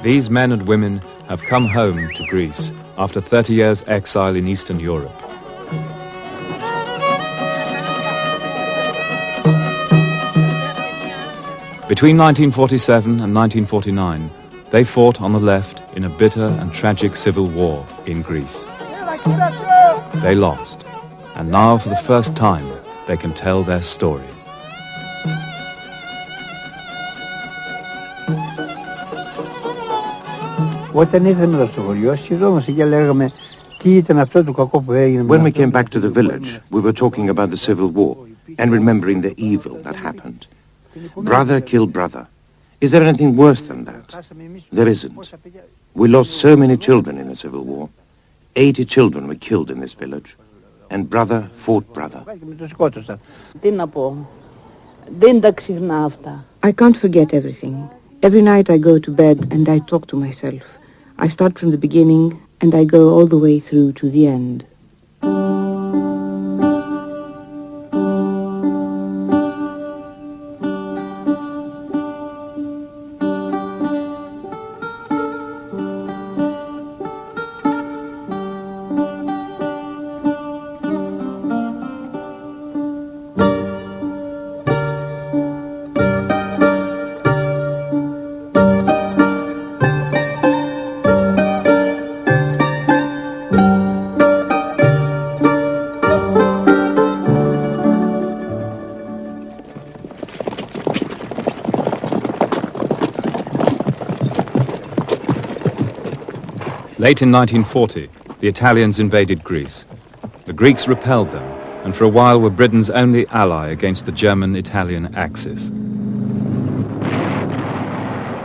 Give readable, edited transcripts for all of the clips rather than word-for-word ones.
These men and women have come home to Greece after 30 years' exile in Eastern Europe. Between 1947 and 1949, they fought on the left in a bitter and tragic civil war in Greece. They lost, and now for the first time they can tell their story. When we came back to the village, we were talking about the civil war and remembering the evil that happened. Brother killed brother. Is there anything worse than that? There isn't. We lost so many children in the civil war. 80 children were killed in this village, and brother fought brother. I can't forget everything. Every night I go to bed and I talk to myself. I start from the beginning and I go all the way through to the end. Late in 1940, the Italians invaded Greece. The Greeks repelled them, and for a while were Britain's only ally against the German-Italian Axis.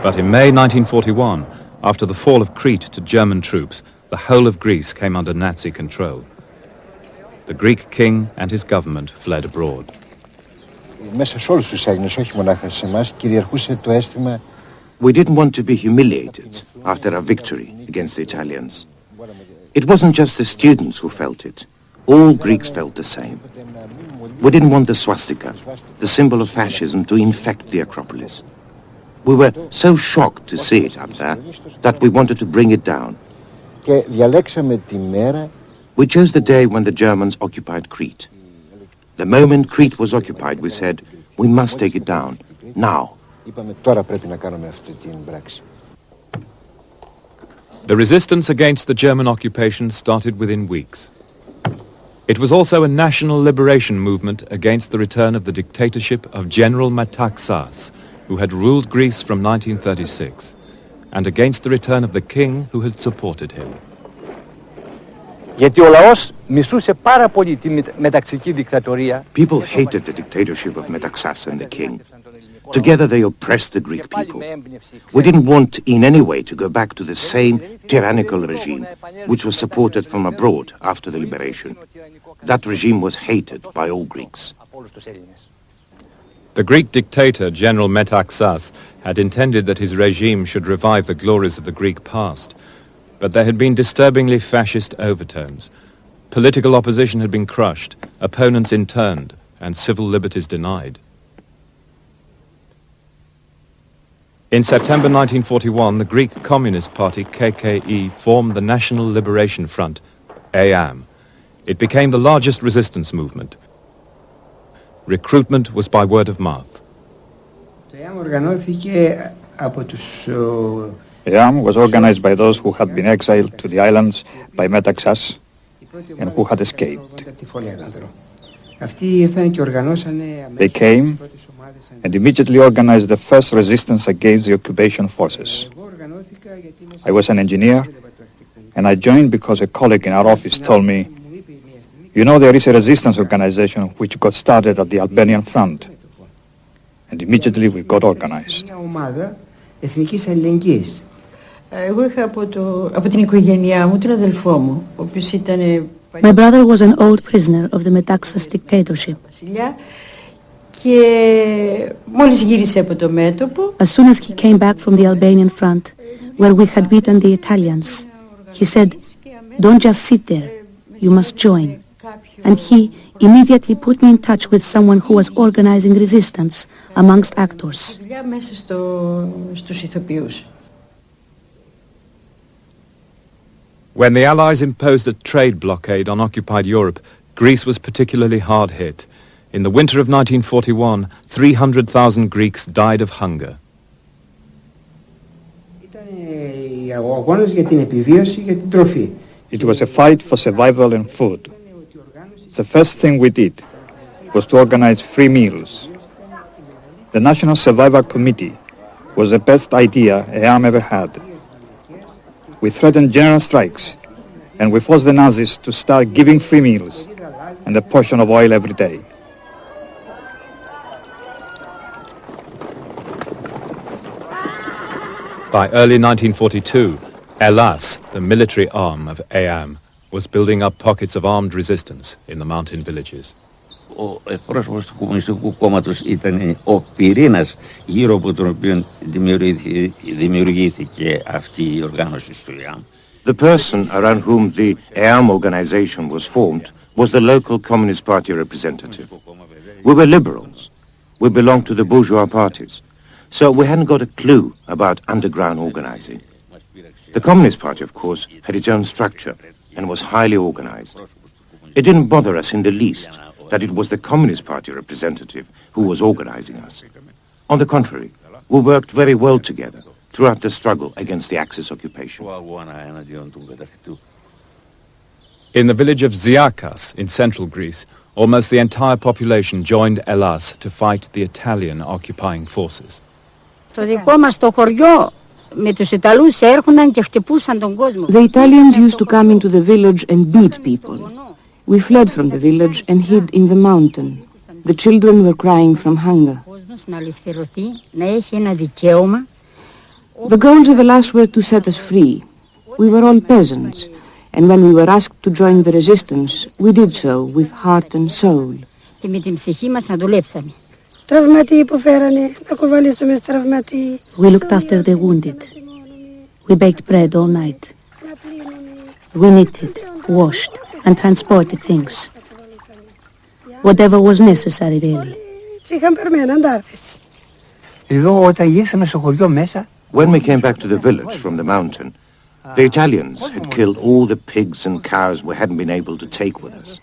But in May 1941, after the fall of Crete to German troops, the whole of Greece came under Nazi control. The Greek king and his government fled abroad. We didn't want to be humiliated after our victory against the Italians. It wasn't just the students who felt it. All Greeks felt the same. We didn't want the swastika, the symbol of fascism, to infect the Acropolis. We were so shocked to see it up there that we wanted to bring it down. We chose the day when the Germans occupied Crete. The moment Crete was occupied, we said, we must take it down, now. The resistance against the German occupation started within weeks. It was also a national liberation movement against the return of the dictatorship of General Metaxas, who had ruled Greece from 1936, and against the return of the king who had supported him. People hated the dictatorship of Metaxas and the king. Together they oppressed the Greek people. We didn't want in any way to go back to the same tyrannical regime which was supported from abroad after the liberation. That regime was hated by all Greeks. The Greek dictator, General Metaxas, had intended that his regime should revive the glories of the Greek past, but there had been disturbingly fascist overtones. Political opposition had been crushed, opponents interned, and civil liberties denied. In September 1941, the Greek Communist Party, KKE, formed the National Liberation Front, AM. It became the largest resistance movement. Recruitment was by word of mouth. AM was organized by those who had been exiled to the islands by Metaxas and who had escaped. They came and immediately organized the first resistance against the occupation forces. I was an engineer, and I joined because a colleague in our office told me, "You know, there is a resistance organization which got started at the Albanian front." And immediately we got organized. My brother was an old prisoner of the Metaxas dictatorship. As soon as he came back from the Albanian front, where we had beaten the Italians, he said, "Don't just sit there, you must join." And he immediately put me in touch with someone who was organizing resistance amongst actors. When the Allies imposed a trade blockade on occupied Europe, Greece was particularly hard hit. In the winter of 1941, 300,000 Greeks died of hunger. It was a fight for survival and food. The first thing we did was to organize free meals. The National Survival Committee was the best idea EAM ever had. We threatened general strikes, and we forced the Nazis to start giving free meals and a portion of oil every day. By early 1942, Hellas, the military arm of EAM, was building up pockets of armed resistance in the mountain villages. Ο εκπρόσωπος του Κομμουνιστικού Κόμματος ήταν ο πυρήνας γύρω από τον οποίο δημιουργήθηκε αυτή η οργάνωση του ΕΑΜ. The person around whom the EAM organization was formed was the local Communist Party representative. We were liberals. We belonged to the bourgeois parties. So we hadn't got a clue about underground organizing. The Communist Party, of course, had its own structure and was highly organized. It didn't bother us in the least that it was the Communist Party representative who was organizing us. On the contrary, we worked very well together throughout the struggle against the Axis occupation. In the village of Ziakas in central Greece, almost the entire population joined Hellas to fight the Italian occupying forces. The Italians used to come into the village and beat people. We fled from the village and hid in the mountain. The children were crying from hunger. The goals of Hellas were to set us free. We were all peasants, and when we were asked to join the resistance, we did so with heart and soul. We looked after the wounded. We baked bread all night. We knitted, washed, and transported things. Whatever was necessary, really. When we came back to the village from the mountain, the Italians had killed all the pigs and cows we hadn't been able to take with us.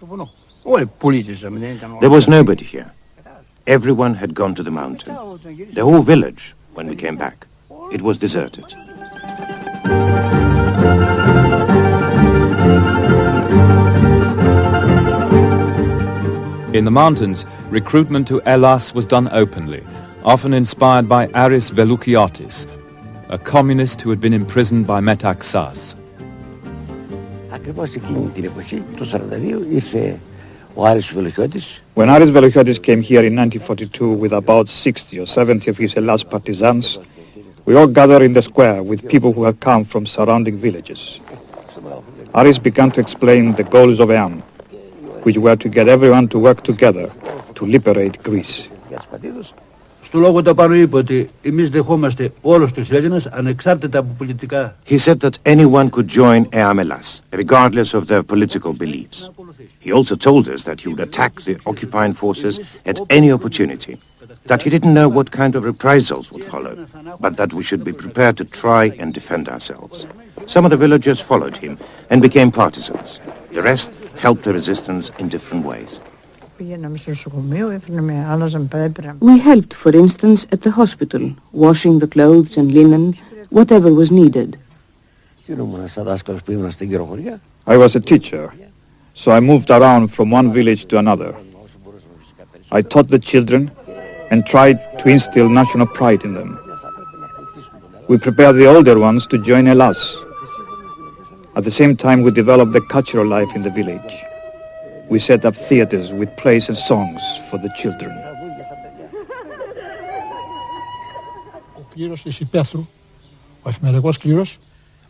There was nobody here. Everyone had gone to the mountain. The whole village, when we came back, it was deserted. In the mountains, recruitment to Hellas was done openly, often inspired by Aris Veloukiotis, a communist who had been imprisoned by Metaxas. When Aris Veloukiotis came here in 1942 with about 60 or 70 of his Hellas partisans, we all gathered in the square with people who had come from surrounding villages. Aris began to explain the goals of EAM, which were to get everyone to work together to liberate Greece. Στο λόγο τα πάνω είπε ότι εμείς δεχόμαστε όλους τους Έλληνες ανεξάρτητα από πολιτικά. He said that anyone could join EAM Hellas, regardless of their political beliefs. He also told us that he would attack the occupying forces at any opportunity, that he didn't know what kind of reprisals would follow, but that we should be prepared to try and defend ourselves. Some of the villagers followed him and became partisans. The rest helped the resistance in different ways. We helped, for instance, at the hospital, washing the clothes and linen, whatever was needed. I was a teacher, so I moved around from one village to another. I taught the children and tried to instill national pride in them. We prepared the older ones to join Hellas. At the same time, we developed the cultural life in the village. We set up theaters with plays and songs for the children.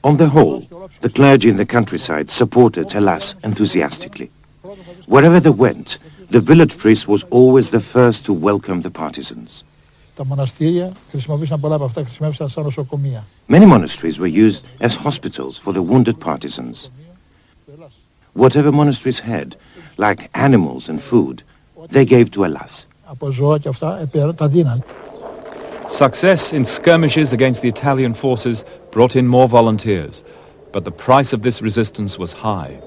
On the whole, the clergy in the countryside supported Hellas enthusiastically. Wherever they went, the village priest was always the first to welcome the partisans. Many monasteries were used as hospitals for the wounded partisans. Whatever monasteries had, like animals and food, they gave to Hellas. Success in skirmishes against the Italian forces brought in more volunteers, but the price of this resistance was high.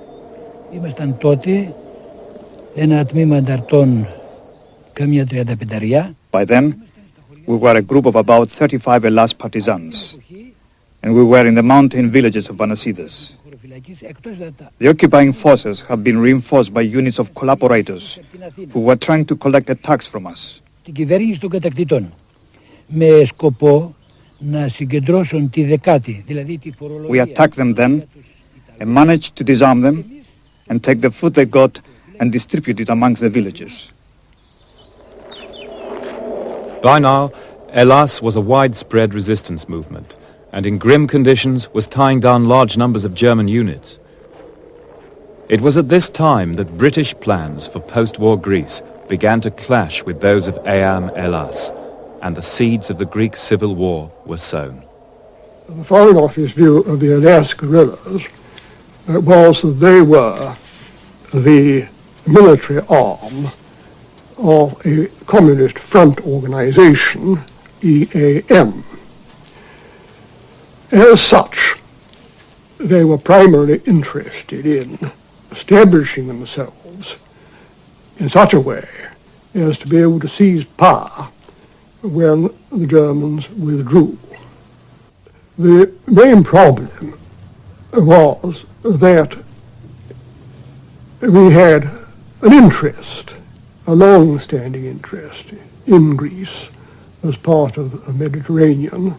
Ήμασταν τότε ένα τμήμα ανταρτών καμιά 35. By then, we were a group of about 35 Hellas partisans, and we were in the mountain villages of Vanasides. The occupying forces have been reinforced by units of collaborators who were trying to collect the tax from us. Την κυβέρνηση των κατακτητών με σκοπό να συγκεντρώσουν τη δεκάτη, δηλαδή τη φορολογία. We attacked them then and managed to disarm them and take the food they got and distribute it amongst the villages. By now, Hellas was a widespread resistance movement, and in grim conditions was tying down large numbers of German units. It was at this time that British plans for post-war Greece began to clash with those of Eam Hellas, and the seeds of the Greek Civil War were sown. The Foreign Office view of the Hellas guerrillas was that they were the military arm of a communist front organization, EAM. As such, they were primarily interested in establishing themselves in such a way as to be able to seize power when the Germans withdrew. The main problem was that we had an interest, a long-standing interest in Greece as part of the Mediterranean,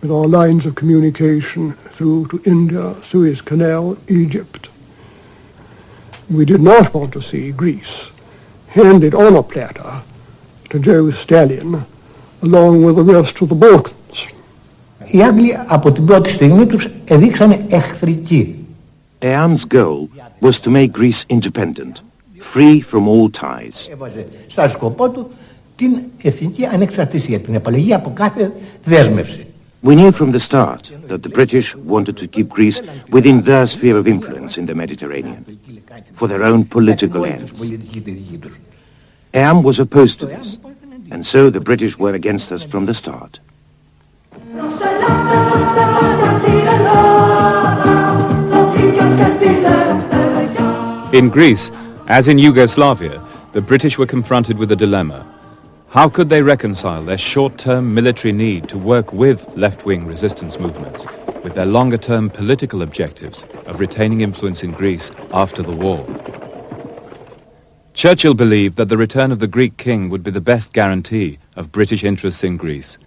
with our lines of communication through to India, Suez Canal, Egypt. We did not want to see Greece handed on a platter to Joe Stalin along with the rest of the Balkans. Οι Άγγλοι από την πρώτη στιγμή τους εδείξανε εχθρικοί. Eam's goal was to make Greece independent, free from all ties. Έβαζε σαν σκοπό του την εθνική ανεξαρτησία, την απαλλαγή από κάθε δέσμευση. We knew from the start that the British wanted to keep Greece within their sphere of influence in the Mediterranean, for their own political ends. Eam was opposed to this, and so the British were against us from the start. In Greece, as in Yugoslavia, the British were confronted with a dilemma. How could they reconcile their short-term military need to work with left-wing resistance movements with their longer-term political objectives of retaining influence in Greece after the war? Churchill believed that the return of the Greek king would be the best guarantee of British interests in Greece.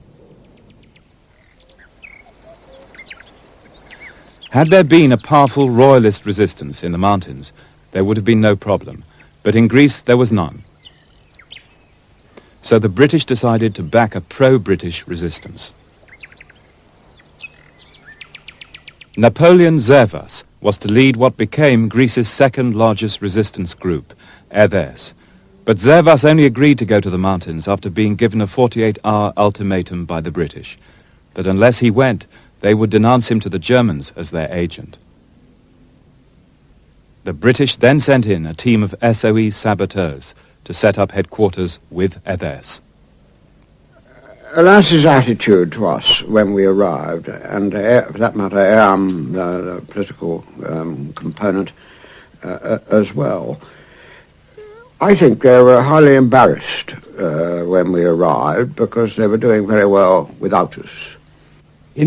Had there been a powerful royalist resistance in the mountains, there would have been no problem, but in Greece there was none. So the British decided to back a pro-British resistance. Napoleon Zervas was to lead what became Greece's second largest resistance group, Edhes. But Zervas only agreed to go to the mountains after being given a 48-hour ultimatum by the British, that unless he went, they would denounce him to the Germans as their agent. The British then sent in a team of SOE saboteurs to set up headquarters with Edhes. Hellas's attitude to us when we arrived, and for that matter, the political component as well, I think they were highly embarrassed when we arrived because they were doing very well without us. We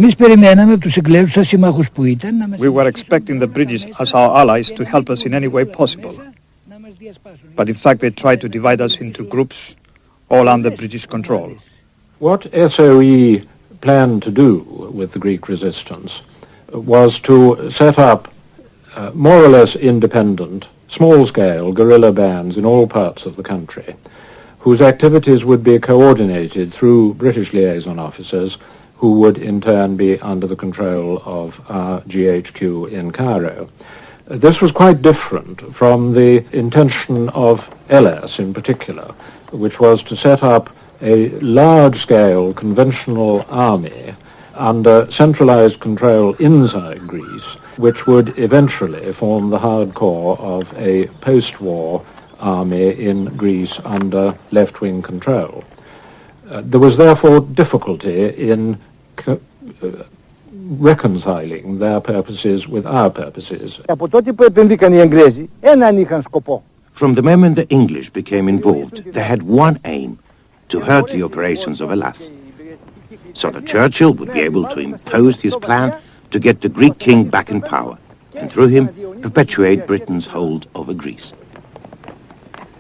were expecting the British as our allies to help us in any way possible. But in fact they tried to divide us into groups, all under British control. What SOE planned to do with the Greek resistance was to set up more or less independent, small-scale guerrilla bands in all parts of the country, whose activities would be coordinated through British liaison officers who would in turn be under the control of our GHQ in Cairo. This was quite different from the intention of Hellas in particular, which was to set up a large-scale conventional army under centralized control inside Greece, which would eventually form the hardcore of a post-war army in Greece under left-wing control. There was therefore difficulty in reconciling their purposes with our purposes. From the moment the English became involved, they had one aim: to hurt the operations of Hellas, so that Churchill would be able to impose his plan to get the Greek king back in power, and through him perpetuate Britain's hold over Greece.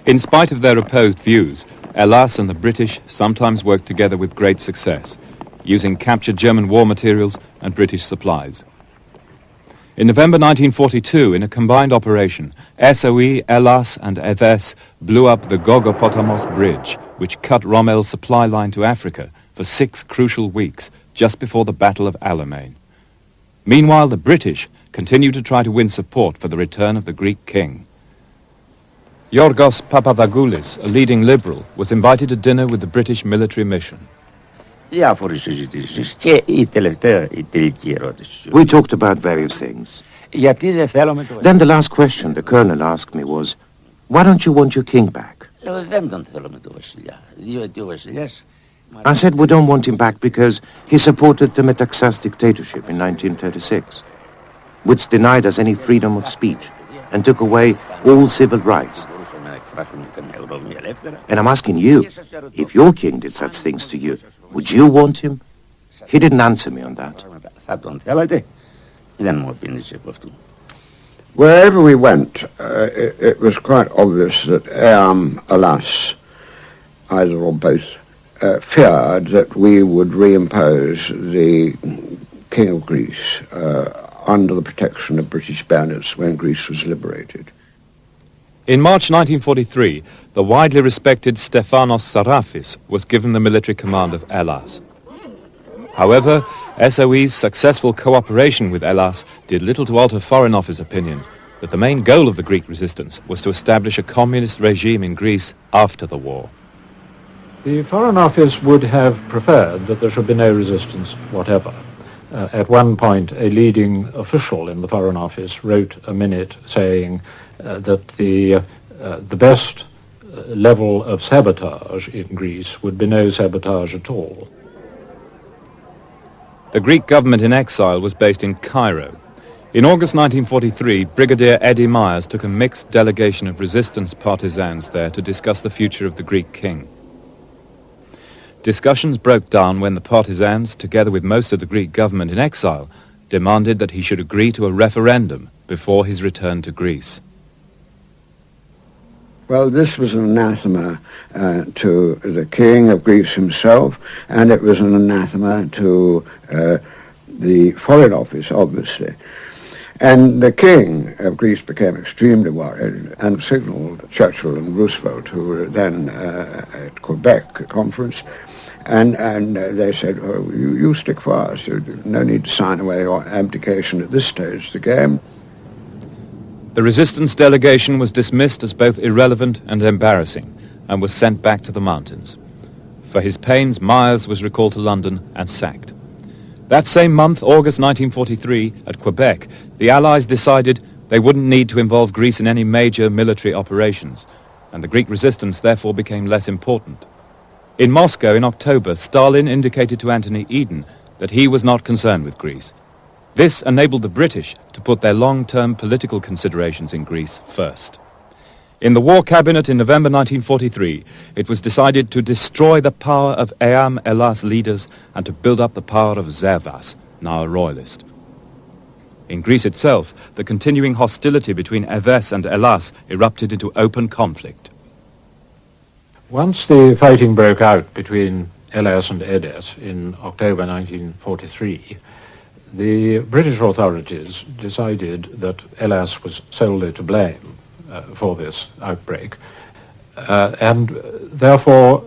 In spite of their opposed views, Hellas and the British sometimes worked together with great success, using captured German war materials and British supplies. In November 1942, in a combined operation, SOE, Hellas and Efes blew up the Gogopotamos Bridge, which cut Rommel's supply line to Africa for 6 crucial weeks, just before the Battle of Alamein. Meanwhile, the British continued to try to win support for the return of the Greek king. Yorgos Papadagoulis, a leading liberal, was invited to dinner with the British military mission. We talked about various things. Then the last question the colonel asked me was, why don't you want your king back? I said we don't want him back because he supported the Metaxas dictatorship in 1936, which denied us any freedom of speech and took away all civil rights. And I'm asking you, if your king did such things to you, would you want him? He didn't answer me on that. Wherever we went, it was quite obvious that Hellas, either or both, feared that we would reimpose the King of Greece under the protection of British bayonets when Greece was liberated. In March 1943, the widely respected Stefanos Sarafis was given the military command of Hellas. However, SOE's successful cooperation with Hellas did little to alter Foreign Office opinion that the main goal of the Greek resistance was to establish a communist regime in Greece after the war. The Foreign Office would have preferred that there should be no resistance whatever. At one point, a leading official in the Foreign Office wrote a minute saying that the best level of sabotage in Greece would be no sabotage at all. The Greek government in exile was based in Cairo. In August 1943, Brigadier Eddie Myers took a mixed delegation of resistance partisans there to discuss the future of the Greek king. Discussions broke down when the partisans, together with most of the Greek government in exile, demanded that he should agree to a referendum before his return to Greece. Well, this was an anathema to the King of Greece himself, and it was an anathema to the Foreign Office, obviously. And the King of Greece became extremely worried and signaled Churchill and Roosevelt, who were then at Quebec conference, and they said, oh, you stick fast, no need to sign away your abdication at this stage of the game. The resistance delegation was dismissed as both irrelevant and embarrassing and was sent back to the mountains. For his pains, Myers was recalled to London and sacked. That same month, August 1943, at Quebec, the Allies decided they wouldn't need to involve Greece in any major military operations, and the Greek resistance therefore became less important. In Moscow in October, Stalin indicated to Anthony Eden that he was not concerned with Greece. This enabled the British to put their long-term political considerations in Greece first. In the War Cabinet in November 1943, it was decided to destroy the power of Eam Hellas leaders and to build up the power of Zervas, now a royalist. In Greece itself, the continuing hostility between Efes and Hellas erupted into open conflict. Once the fighting broke out between Hellas and Edes in October 1943, the British authorities decided that Hellas was solely to blame for this outbreak, and therefore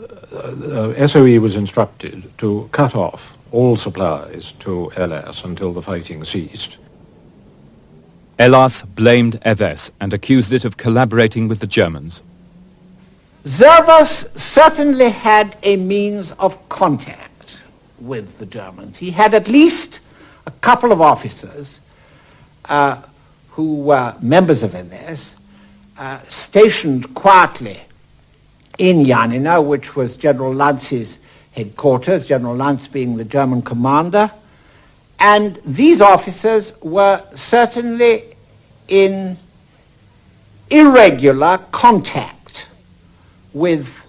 SOE was instructed to cut off all supplies to Hellas until the fighting ceased. Hellas blamed Efes and accused it of collaborating with the Germans. Zervas certainly had a means of contact with the Germans. He had at least a couple of officers who were members of Efes, stationed quietly in Janina, which was General Lanz's headquarters, General Lanz being the German commander. And these officers were certainly in irregular contact with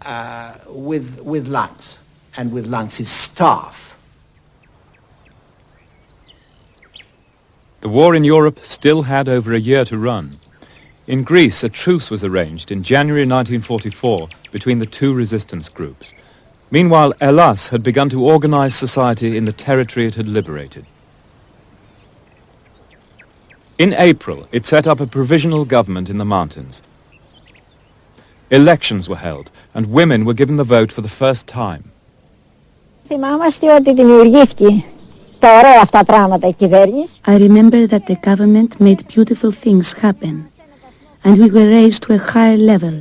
Lanz and with Lanz's staff. The war in Europe still had over a year to run. In Greece, a truce was arranged in January 1944 between the two resistance groups. Meanwhile, Hellas had begun to organize society in the territory it had liberated. In April, it set up a provisional government in the mountains. Elections were held, and women were given the vote for the first time. I remember that the government made beautiful things happen, and we were raised to a higher level.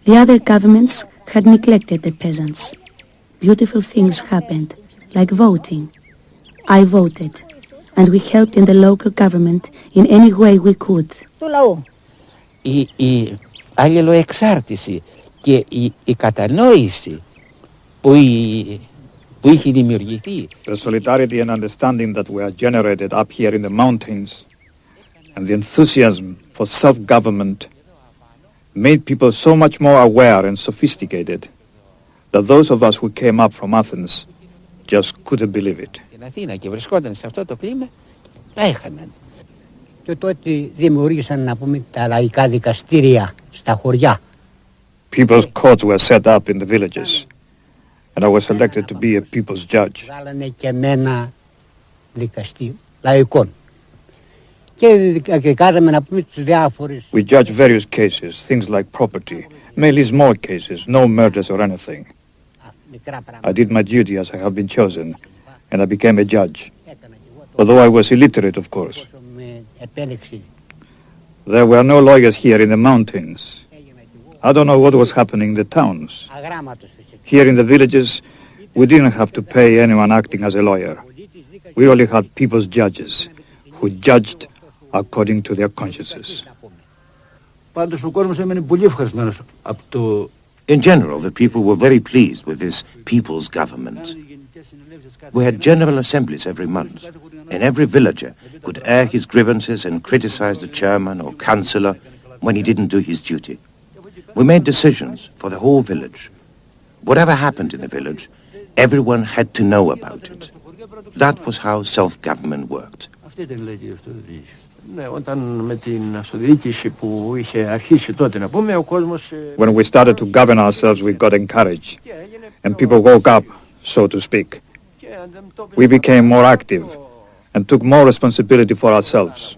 The other governments had neglected the peasants. Beautiful things happened, like voting. I voted, and we helped in the local government in any way we could. Η αλληλοεξάρτηση και η κατανόηση που είχε δημιουργηθεί. The solidarity and understanding that were generated up here in the mountains and the enthusiasm for self-government made people so much more aware and sophisticated that those of us who came up from Athens just couldn't believe it. Στην Αθήνα και βρισκόταν σε αυτό το κλίμα, τα έχαναν. Και τότε δημιούργησαν, να πούμε, τα λαϊκά δικαστήρια στα χωριά. People's courts were set up in the villages, and I was selected to be a people's judge. Βάλανε και εμένα δικαστή λαϊκών. Και κάναμε, να πούμε, τις διάφορες... We judged various cases, things like property, mainly small cases, no murders or anything. I did my duty as I had been chosen, and I became a judge, although I was illiterate, of course. There were no lawyers here in the mountains. I don't know what was happening in the towns. Here in the villages, we didn't have to pay anyone acting as a lawyer. We only had people's judges who judged according to their consciences. In general, the people were very pleased with this people's government. We had general assemblies every month, and every villager could air his grievances and criticize the chairman or councillor when he didn't do his duty. We made decisions for the whole village. Whatever happened in the village, everyone had to know about it. That was how self-government worked. When we started to govern ourselves, we got encouraged, and people woke up, so to speak. We became more active and took more responsibility for ourselves.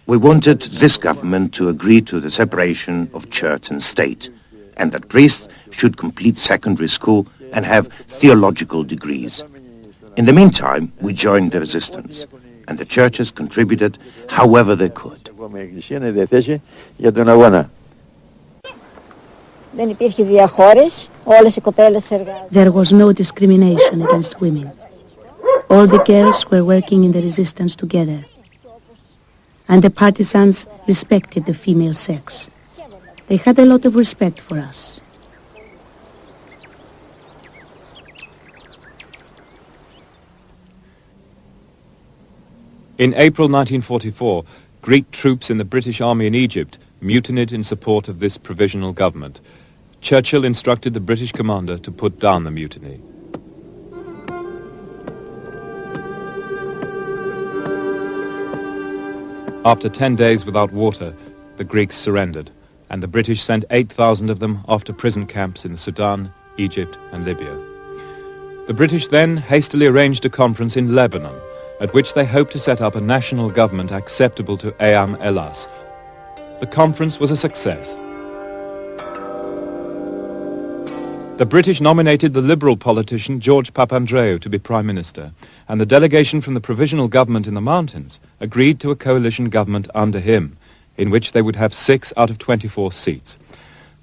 We wanted this government to agree to the separation of church and state, and that priests should complete secondary school and have theological degrees. In the meantime, we joined the resistance, and the churches contributed however they could. There was no discrimination against women. All the girls were working in the resistance together, and the partisans respected the female sex. They had a lot of respect for us. In April 1944, Greek troops in the British Army in Egypt mutinied in support of this provisional government. Churchill instructed the British commander to put down the mutiny. After 10 days without water, the Greeks surrendered, and the British sent 8,000 of them off to prison camps in Sudan, Egypt and Libya. The British then hastily arranged a conference in Lebanon, at which they hoped to set up a national government acceptable to Eyam Elas. The conference was a success. The British nominated the Liberal politician George Papandreou to be Prime Minister, and the delegation from the Provisional Government in the mountains agreed to a coalition government under him, in which they would have 6 out of 24 seats.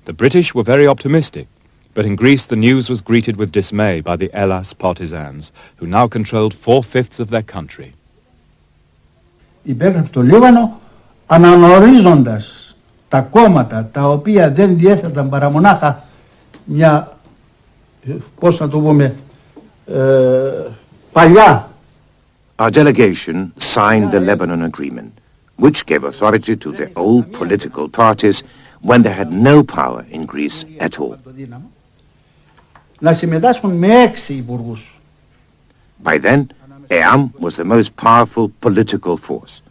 The British were very optimistic. But in Greece, the news was greeted with dismay by the Hellas partisans, who now controlled 4/5 of their country. Υπήρχαν στο Λίβανο αναγνωρίζοντας τα κόμματα τα οποία δεν διέθεταν παρά μονάχα μια, πώς να το πούμε, παλιά. Our delegation signed the Lebanon Agreement, which gave authority to the old political parties when they had no power in Greece at all. Να συμμετάσχουν με 6 υπουργούς. By then, EAM was the most powerful political force.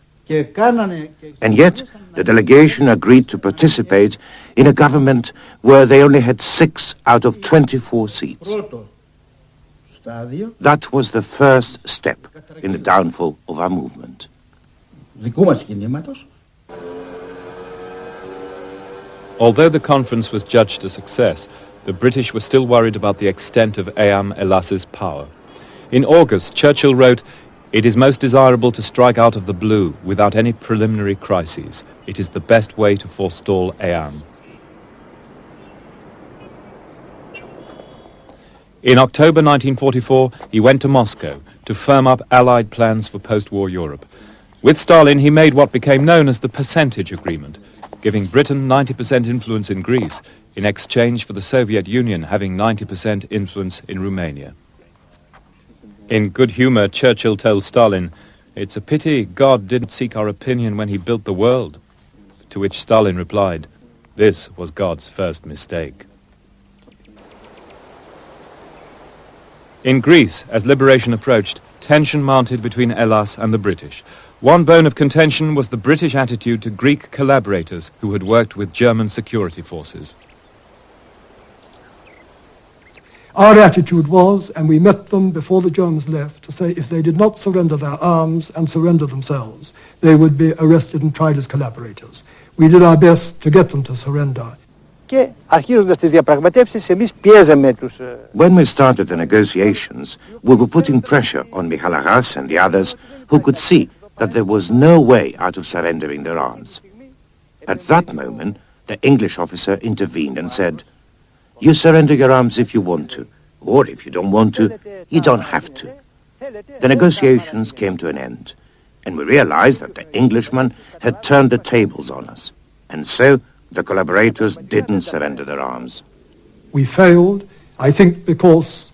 And yet, the delegation agreed to participate in a government where they only had 6 out of 24 seats. That was the first step in the downfall of our movement. Although the conference was judged a success, the British were still worried about the extent of EAM Hellas's power. In August, Churchill wrote, "It is most desirable to strike out of the blue without any preliminary crises. It is the best way to forestall EAM." In October 1944, he went to Moscow to firm up Allied plans for post-war Europe. With Stalin, he made what became known as the Percentage Agreement, giving Britain 90% influence in Greece in exchange for the Soviet Union having 90% influence in Romania. In good humor, Churchill told Stalin, "It's a pity God didn't seek our opinion when he built the world." To which Stalin replied, "This was God's first mistake." In Greece, as liberation approached, tension mounted between Hellas and the British. One bone of contention was the British attitude to Greek collaborators who had worked with German security forces. Our attitude was, and we met them before the Germans left, to say if they did not surrender their arms and surrender themselves, they would be arrested and tried as collaborators. We did our best to get them to surrender. When we started the negotiations, we were putting pressure on Michalagas and the others who could see that there was no way out of surrendering their arms. At that moment, the English officer intervened and said, "You surrender your arms if you want to, or if you don't want to, you don't have to." The negotiations came to an end, and we realized that the Englishmen had turned the tables on us, and so the collaborators didn't surrender their arms. We failed, I think because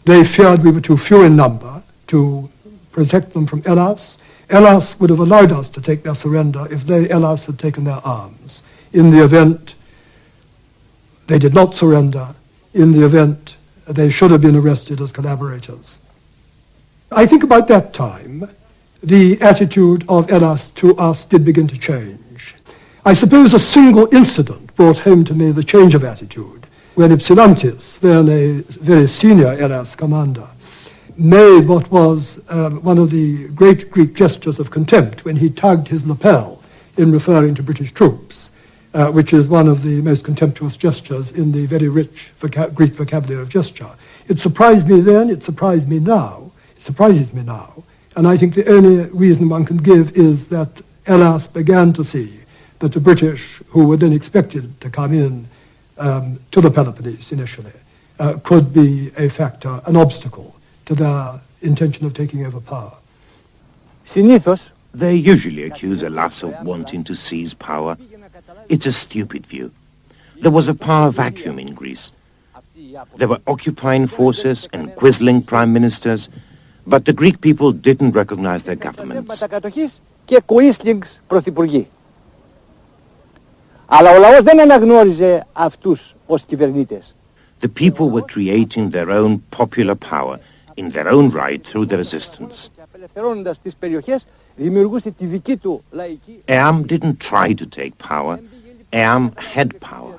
they feared we were too few in number to protect them from Hellas. Hellas would have allowed us to take their surrender if Hellas had taken their arms. In the event they did not surrender, in the event they should have been arrested as collaborators. I think about that time, the attitude of Hellas to us did begin to change. I suppose a single incident brought home to me the change of attitude, when Ypsilantis, then a very senior Hellas commander, made what was one of the great Greek gestures of contempt when he tugged his lapel in referring to British troops. Which is one of the most contemptuous gestures in the very rich Greek vocabulary of gesture. It surprised me then, it surprises me now, and I think the only reason one can give is that Hellas began to see that the British, who were then expected to come in to the Peloponnese initially, could be a factor, an obstacle to their intention of taking over power. They usually accuse Hellas of wanting to seize power. It's a stupid view. There was a power vacuum in Greece. There were occupying forces and quisling prime ministers, but the Greek people didn't recognize their governments. The people were creating their own popular power in their own right through the resistance. EAM didn't try to take power. EAM had power.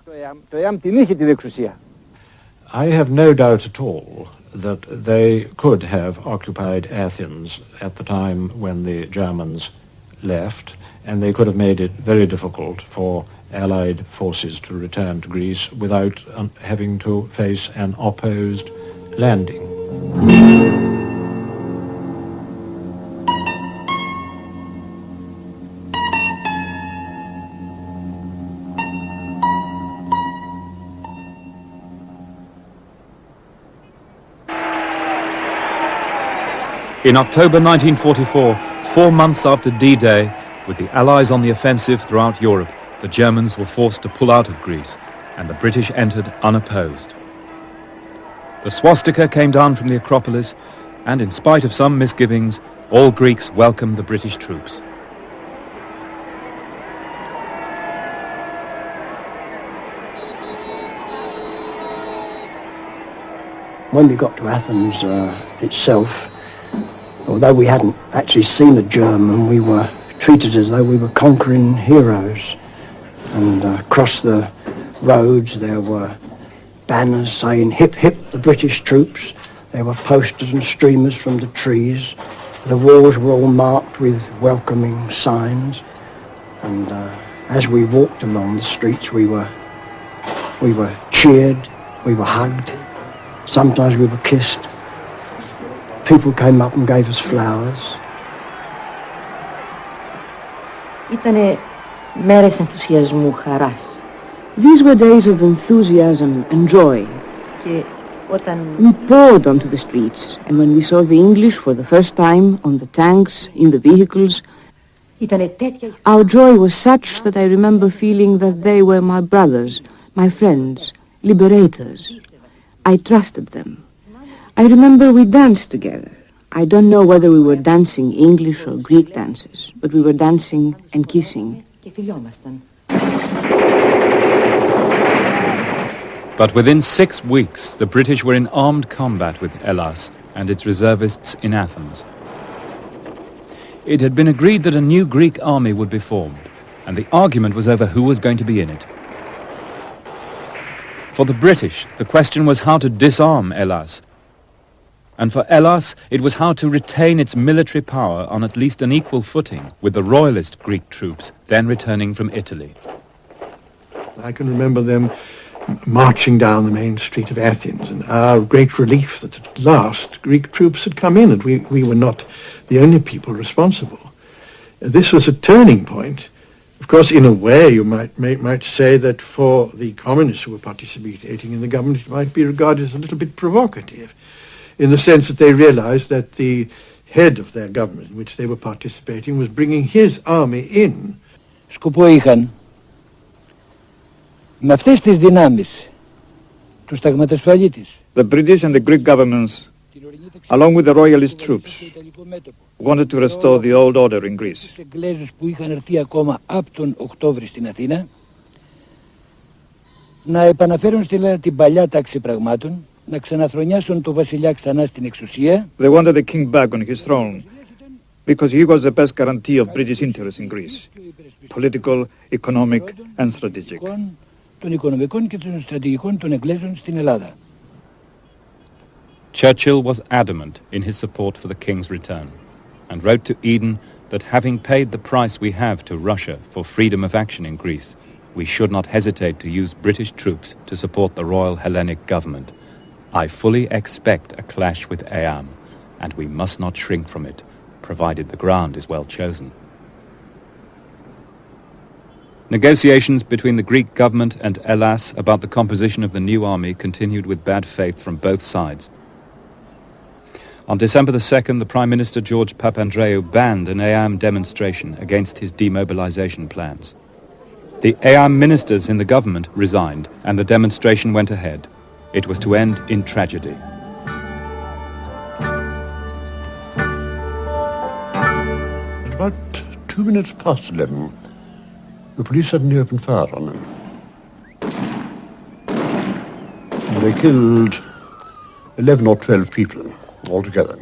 I have no doubt at all that they could have occupied Athens at the time when the Germans left, and they could have made it very difficult for Allied forces to return to Greece without having to face an opposed landing. In October 1944, 4 months after D-Day, with the Allies on the offensive throughout Europe, the Germans were forced to pull out of Greece, and the British entered unopposed. The swastika came down from the Acropolis, and in spite of some misgivings, all Greeks welcomed the British troops. When we got to Athens itself, although we hadn't actually seen a German, we were treated as though we were conquering heroes. And across the roads there were banners saying "Hip hip the British troops." There were posters and streamers from the trees. The walls were all marked with welcoming signs. And as we walked along the streets we were cheered, we were hugged. Sometimes we were kissed. People came up and gave us flowers. Ήτανε μέρες ενθουσιασμού, χαράς. These were days of enthusiasm and joy. Και όταν we poured onto the streets, and when we saw the English for the first time on the tanks, in the vehicles, our joy was such that I remember feeling that they were my brothers, my friends, liberators. I trusted them. I remember we danced together. I don't know whether we were dancing English or Greek dances, but we were dancing and kissing. But within 6 weeks, the British were in armed combat with Hellas and its reservists in Athens. It had been agreed that a new Greek army would be formed, and the argument was over who was going to be in it. For the British, the question was how to disarm Hellas. And for Hellas, it was how to retain its military power on at least an equal footing with the royalist Greek troops then returning from Italy. I can remember them marching down the main street of Athens, and our great relief that at last Greek troops had come in and we were not the only people responsible. This was a turning point. Of course, in a way, you might say that for the communists who were participating in the government, it might be regarded as a little bit provocative, in the sense that they realized that the head of their government in which they were participating was bringing his army in. Σκοπό είχαν με αυτές τις δυνάμεις του σταγματασφαλίτης. The British and the Greek governments, along with the royalist troops, wanted to restore the old order in Greece. Τους Εγγλέζους που είχαν έρθει ακόμα από τον Οκτώβρη στην Αθήνα να επαναφέρουν την παλιά τάξη πραγμάτων, να ξαναθρονιάσουν το βασιλιά ξανά στην εξουσία. They wanted the king back on his throne because he was the best guarantee of British interest in Greece, political, economic and strategic. Των οικονομικών και των στρατηγικών των Εγγλέζων στην Ελλάδα. Churchill was adamant in his support for the king's return and wrote to Eden that having paid the price we have to Russia for freedom of action in Greece, we should not hesitate to use British troops to support the Royal Hellenic government. I fully expect a clash with Eam, and we must not shrink from it, provided the ground is well chosen. Negotiations between the Greek government and Hellas about the composition of the new army continued with bad faith from both sides. On December the 2nd, the Prime Minister George Papandreou banned an Eam demonstration against his demobilization plans. The Eam ministers in the government resigned, and the demonstration went ahead. It was to end in tragedy. At about 2 minutes past 11, the police suddenly opened fire on them. They killed 11 or 12 people altogether.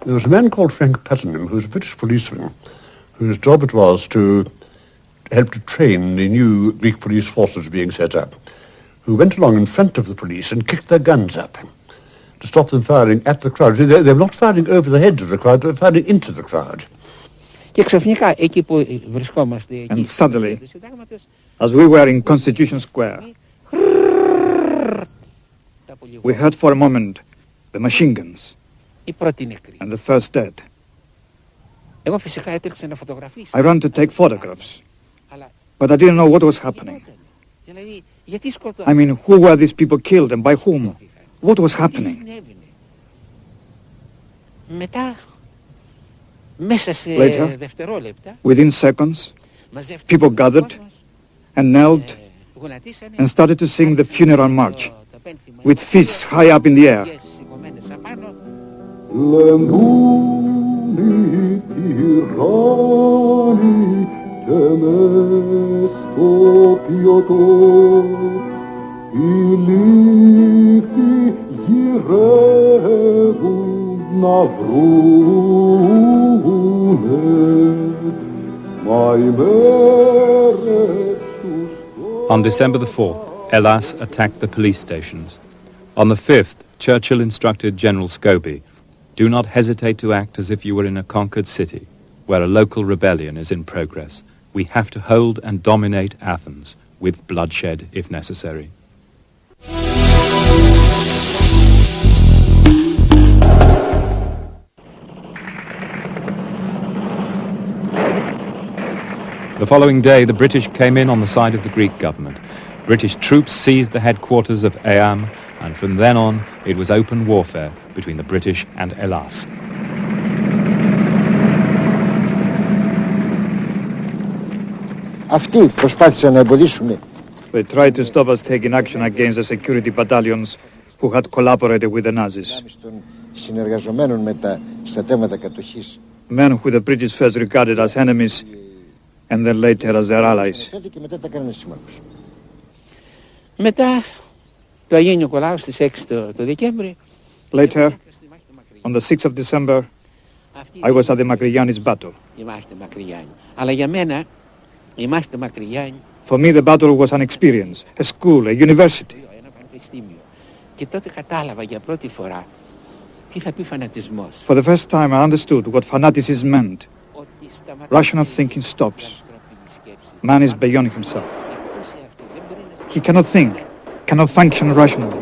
There was a man called Frank Pattenham, who was a British policeman, whose job it was to help to train the new Greek police forces being set up, who went along in front of the police and kicked their guns up to stop them firing at the crowd. They were not firing over the heads of the crowd, they were firing into the crowd. And suddenly, as we were in Constitution Square, we heard for a moment the machine guns and the first dead. I ran to take photographs, but I didn't know what was happening. I mean, who were these people killed and by whom? What was happening? Later, within seconds, people gathered and knelt and started to sing the funeral march with fists high up in the air. On December the 4th, Hellas attacked the police stations. On the 5th, Churchill instructed General Scobie, "Do not hesitate to act as if you were in a conquered city, where a local rebellion is in progress. We have to hold and dominate Athens, with bloodshed if necessary." The following day, the British came in on the side of the Greek government. British troops seized the headquarters of EAM, and from then on, it was open warfare between the British and Hellas. They tried to stop us taking action against the security battalions who had collaborated with the Nazis. Men who the British first regarded as enemies and then later as their allies. Later, on the 6th of December, I was at the Makrigiannis battle. For me, the battle was an experience, a school, a university. For the first time, I understood what fanaticism meant. Rational thinking stops. Man is beyond himself. He cannot think, cannot function rationally.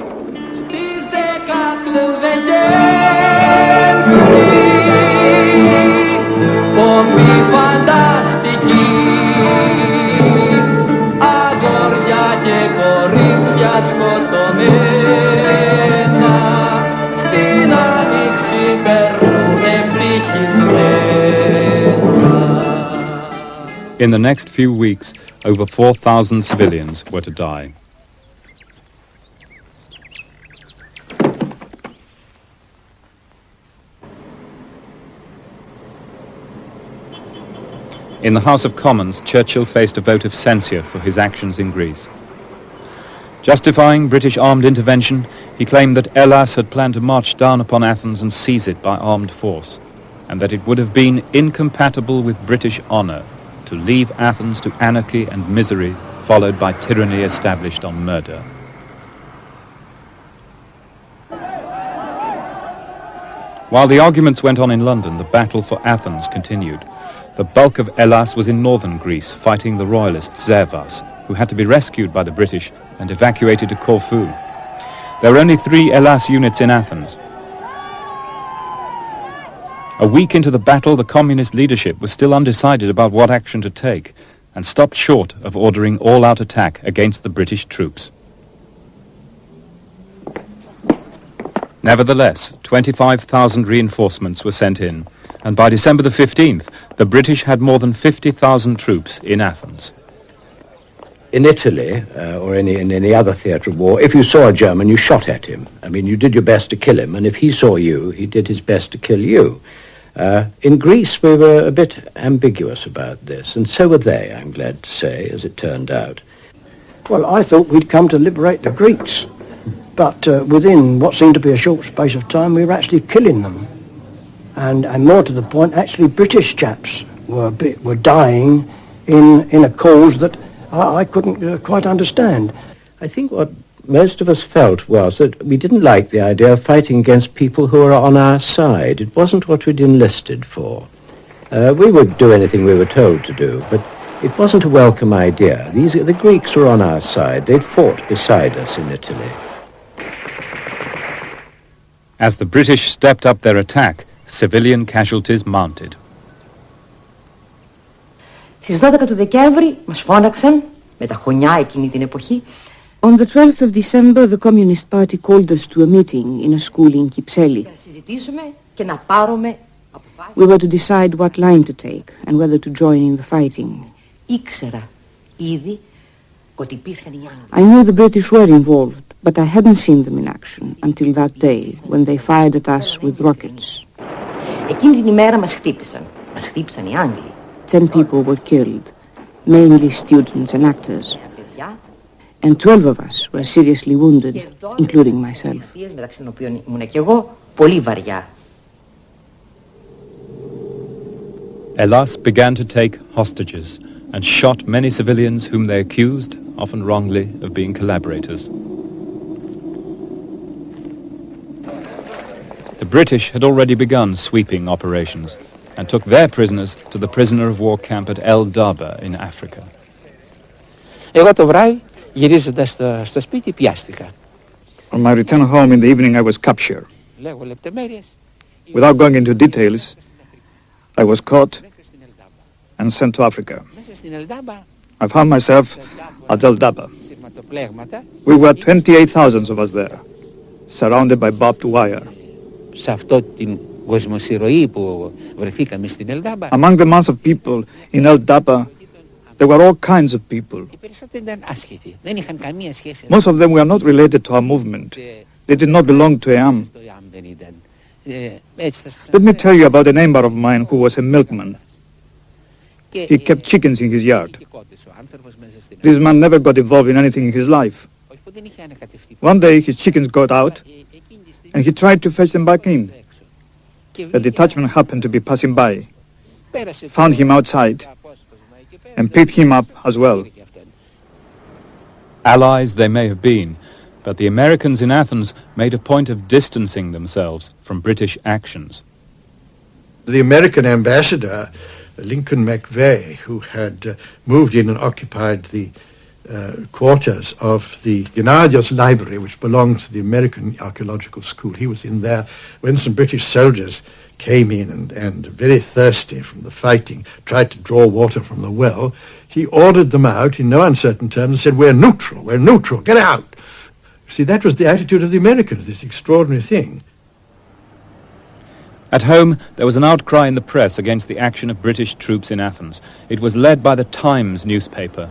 In the next few weeks, over 4,000 civilians were to die. In the House of Commons, Churchill faced a vote of censure for his actions in Greece. Justifying British armed intervention, he claimed that Hellas had planned to march down upon Athens and seize it by armed force, and that it would have been incompatible with British honour to leave Athens to anarchy and misery, followed by tyranny established on murder. While the arguments went on in London, the battle for Athens continued. The bulk of Hellas was in northern Greece, fighting the royalist Zervas, who had to be rescued by the British and evacuated to Corfu. There were only 3 Hellas units in Athens. A week into the battle, the communist leadership was still undecided about what action to take and stopped short of ordering all-out attack against the British troops. Nevertheless, 25,000 reinforcements were sent in, and by December the 15th, the British had more than 50,000 troops in Athens. In Italy, or in any other theatre of war, if you saw a German, you shot at him. I mean, you did your best to kill him, and if he saw you, he did his best to kill you. In Greece, we were a bit ambiguous about this, and so were they, I'm glad to say, as it turned out. Well, I thought we'd come to liberate the Greeks, but within what seemed to be a short space of time, we were actually killing them. And more to the point, actually British chaps were dying in a cause that I couldn't quite understand. I think what most of us felt was that we didn't like the idea of fighting against people who were on our side. It wasn't what we'd enlisted for. We would do anything we were told to do, but it wasn't a welcome idea. The Greeks were on our side. They'd fought beside us in Italy. As the British stepped up their attack, civilian casualties mounted. Στις 12 του Δεκέμβρη μας φώναξαν, με τα χωνιά εκείνη την εποχή. On the 12th of December, the Communist Party called us to a meeting in a school in Kypseli. Να συζητήσουμε We were to decide what line to take and whether to join in the fighting. I knew the British were involved, but I hadn't seen them in action until that day when they fired at us with rockets. 10 people were killed, mainly students and actors. And 12 of us were seriously wounded, including myself. Elas began to take hostages and shot many civilians whom they accused, often wrongly, of being collaborators. The British had already begun sweeping operations and took their prisoners to the prisoner of war camp at El Daba in Africa. On my return home in the evening, I was captured. Without going into details, I was caught and sent to Africa. I found myself at El Daba. We were 28,000 of us there, surrounded by barbed wire. Among the mass of people in El Daba, there were all kinds of people. Most of them were not related to our movement. They did not belong to EAM. Let me tell you about a neighbor of mine who was a milkman. He kept chickens in his yard. This man never got involved in anything in his life. One day his chickens got out and he tried to fetch them back in. A detachment happened to be passing by, found him outside, and picked him up as well. Allies they may have been, but the Americans in Athens made a point of distancing themselves from British actions. The American ambassador, Lincoln McVeigh, who had moved in and occupied the quarters of the Gennadios Library, which belonged to the American Archaeological School. He was in there when some British soldiers came in and very thirsty from the fighting, tried to draw water from the well. He ordered them out in no uncertain terms and said, we're neutral, get out. See, that was the attitude of the Americans, this extraordinary thing. At home, there was an outcry in the press against the action of British troops in Athens. It was led by the Times newspaper.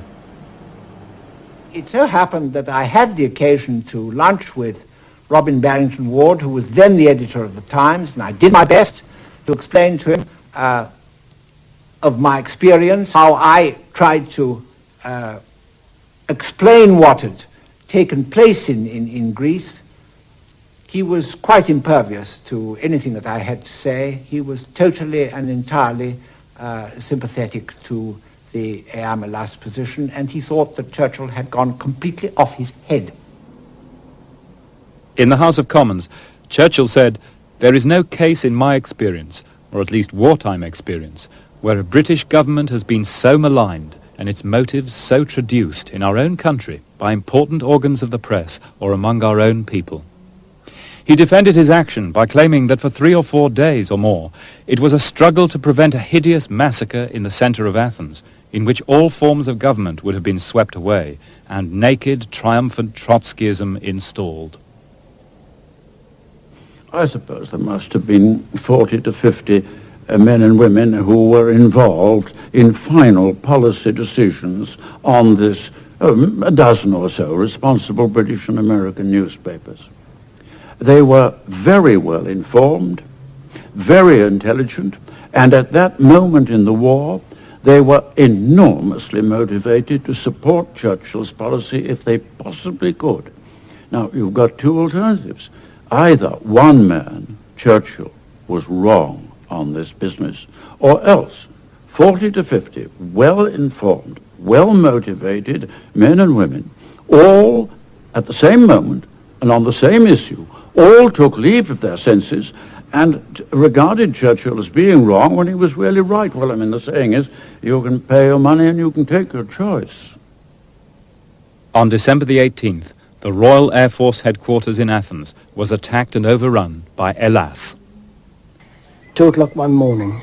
It so happened that I had the occasion to lunch with Robin Barrington Ward, who was then the editor of the Times, and I did my best to explain to him of my experience, how I tried to explain what had taken place in Greece. He was quite impervious to anything that I had to say. He was totally and entirely sympathetic to the Eamelas position, and he thought that Churchill had gone completely off his head. In the House of Commons, Churchill said, "There is no case in my experience, or at least wartime experience, where a British government has been so maligned and its motives so traduced in our own country by important organs of the press or among our own people." He defended his action by claiming that for 3 or 4 days or more, it was a struggle to prevent a hideous massacre in the center of Athens, in which all forms of government would have been swept away and naked, triumphant Trotskyism installed. I suppose there must have been 40 to 50 men and women who were involved in final policy decisions on this, a dozen or so responsible British and American newspapers. They were very well informed, very intelligent, and at that moment in the war, they were enormously motivated to support Churchill's policy if they possibly could. Now, you've got two alternatives. Either one man, Churchill, was wrong on this business, or else 40 to 50 well-informed, well-motivated men and women, all at the same moment and on the same issue, all took leave of their senses and regarded Churchill as being wrong when he was really right. Well, I mean, the saying is, you can pay your money and you can take your choice. On December the 18th, the Royal Air Force headquarters in Athens was attacked and overrun by Elas. 2 o'clock one morning.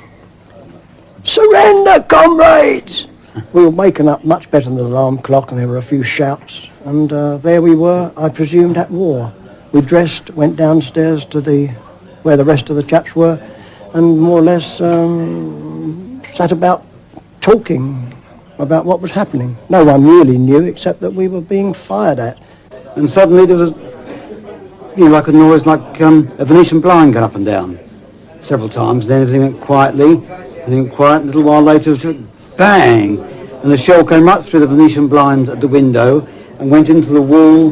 "Surrender, comrades!" We were waking up much better than the alarm clock, and there were a few shouts. And there we were, I presumed, at war. We dressed, went downstairs to the where the rest of the chaps were, and more or less sat about talking about what was happening. No one really knew except that we were being fired at. And suddenly there was, like a noise like a Venetian blind going up and down several times. Then everything went quietly, and quiet. A little while later, it was bang, and the shell came right through the Venetian blind at the window and went into the wall,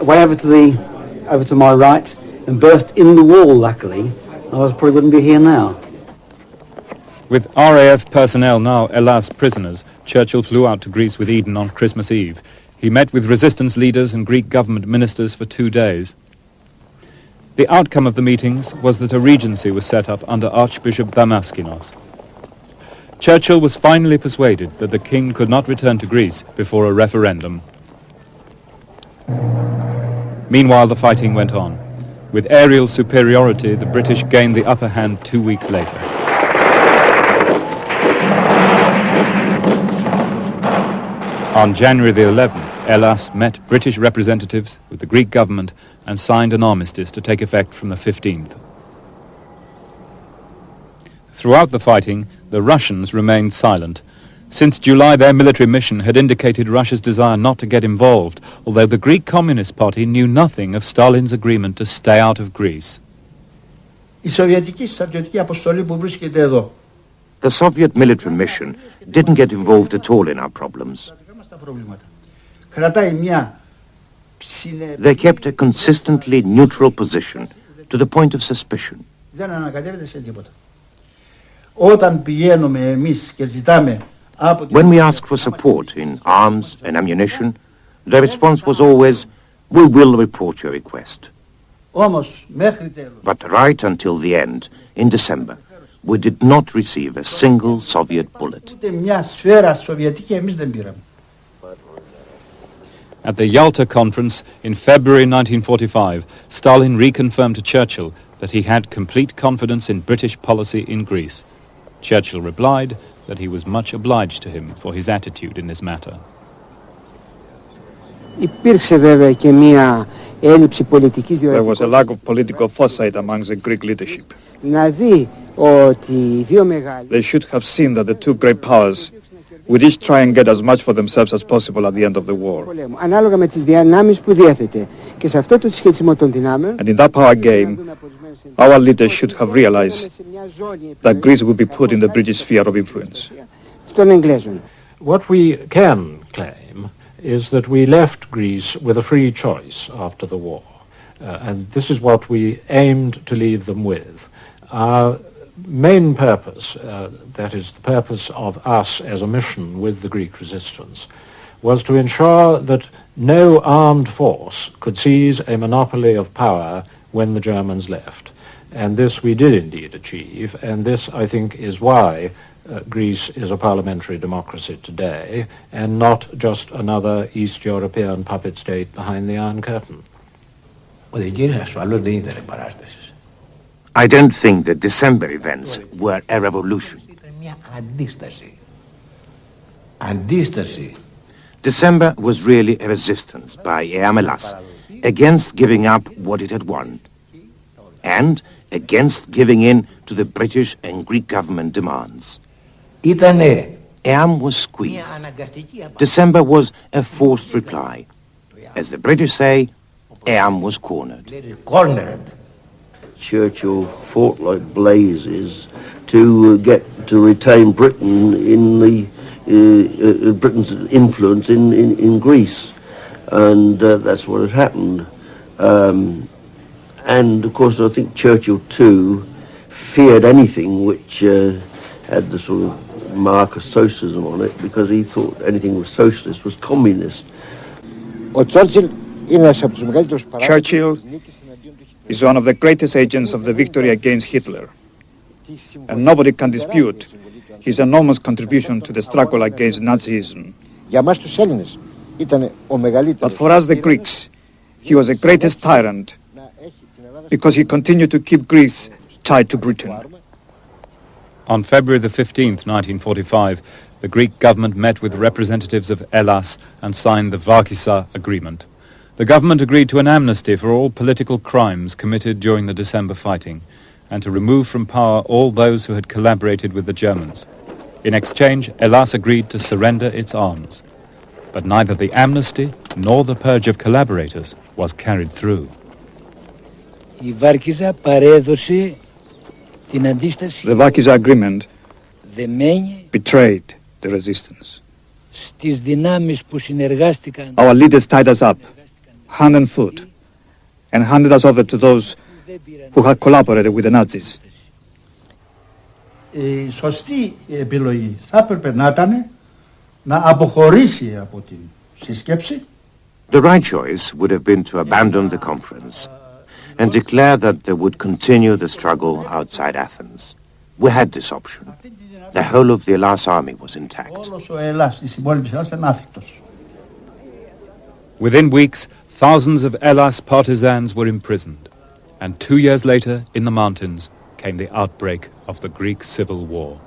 way over to my right, and burst in the wall. Luckily, otherwise probably wouldn't be here now. With RAF personnel now Hellas prisoners, Churchill flew out to Greece with Eden on Christmas Eve. He met with resistance leaders and Greek government ministers for 2 days. The outcome of the meetings was that a regency was set up under Archbishop Damaskinos. Churchill was finally persuaded that the king could not return to Greece before a referendum. Meanwhile, the fighting went on. With aerial superiority, the British gained the upper hand 2 weeks later. On January the 11th, Hellas met British representatives with the Greek government and signed an armistice to take effect from the 15th. Throughout the fighting, the Russians remained silent. Since July, their military mission had indicated Russia's desire not to get involved, although the Greek Communist Party knew nothing of Stalin's agreement to stay out of Greece. Η Σοβιετική στρατιωτική αποστολή που βρίσκεται εδώ. The Soviet military mission didn't get involved at all in our problems. They kept a consistently neutral position to the point of suspicion. Δεν ανακατεύεται σε τίποτα. Όταν πηγαίνουμε εμείς και ζητάμε από When we asked for support in arms and ammunition, the response was always, "We will report your request." Όμως μέχρι τέλος. But right until the end, in December, we did not receive a single Soviet bullet. Ούτε μια σφαίρα σοβιετική εμείς δεν πήραμε. At the Yalta conference in February 1945, Stalin reconfirmed to Churchill that he had complete confidence in British policy in Greece. Churchill replied that he was much obliged to him for his attitude in this matter. There was a lack of political foresight amongst the Greek leadership. They should have seen that the two great powers would each try and get as much for themselves as possible at the end of the war. And in that power game, our leaders should have realized that Greece would be put in the British sphere of influence. What we can claim is that we left Greece with a free choice after the war. And this is what we aimed to leave them with. Our main purpose, that is the purpose of us as a mission with the Greek resistance, was to ensure that no armed force could seize a monopoly of power when the Germans left. And this we did indeed achieve, and this, I think, is why Greece is a parliamentary democracy today, and not just another East European puppet state behind the Iron Curtain. I don't think the December events were a revolution. December was really a resistance by Hellas against giving up what it had won, and against giving in to the British and Greek government demands. EAM was squeezed. December was a forced reply. As the British say, EAM was cornered. Churchill fought like blazes to get to retain Britain in the Britain's influence in Greece, and that's what had happened. And of course, I think Churchill too feared anything which had the sort of mark of socialism on it, because he thought anything was socialist was communist. Churchill is one of the greatest agents of the victory against Hitler, and nobody can dispute his enormous contribution to the struggle against Nazism. But for us, the Greeks, he was the greatest tyrant because he continued to keep Greece tied to Britain. On February the 15th, 1945, the Greek government met with representatives of Hellas and signed the Varkisa Agreement. The government agreed to an amnesty for all political crimes committed during the December fighting and to remove from power all those who had collaborated with the Germans. In exchange, Hellas agreed to surrender its arms. But neither the amnesty nor the purge of collaborators was carried through. The Varkiza agreement betrayed the resistance. Our leaders tied us up, hand and foot, and handed us over to those who had collaborated with the Nazis. Η σωστή επιλογή θα έπρεπε να ήταν να αποχωρήσει από την συσκέψη. The right choice would have been to abandon the conference and declare that they would continue the struggle outside Athens. We had this option. The whole of the Hellas army was intact. Όλος ο Ελλάς, η συμπόλοιπη Ελλάς ήταν άθικτος. Within weeks, thousands of Hellas partisans were imprisoned, and 2 years later, in the mountains, came the outbreak of the Greek Civil War.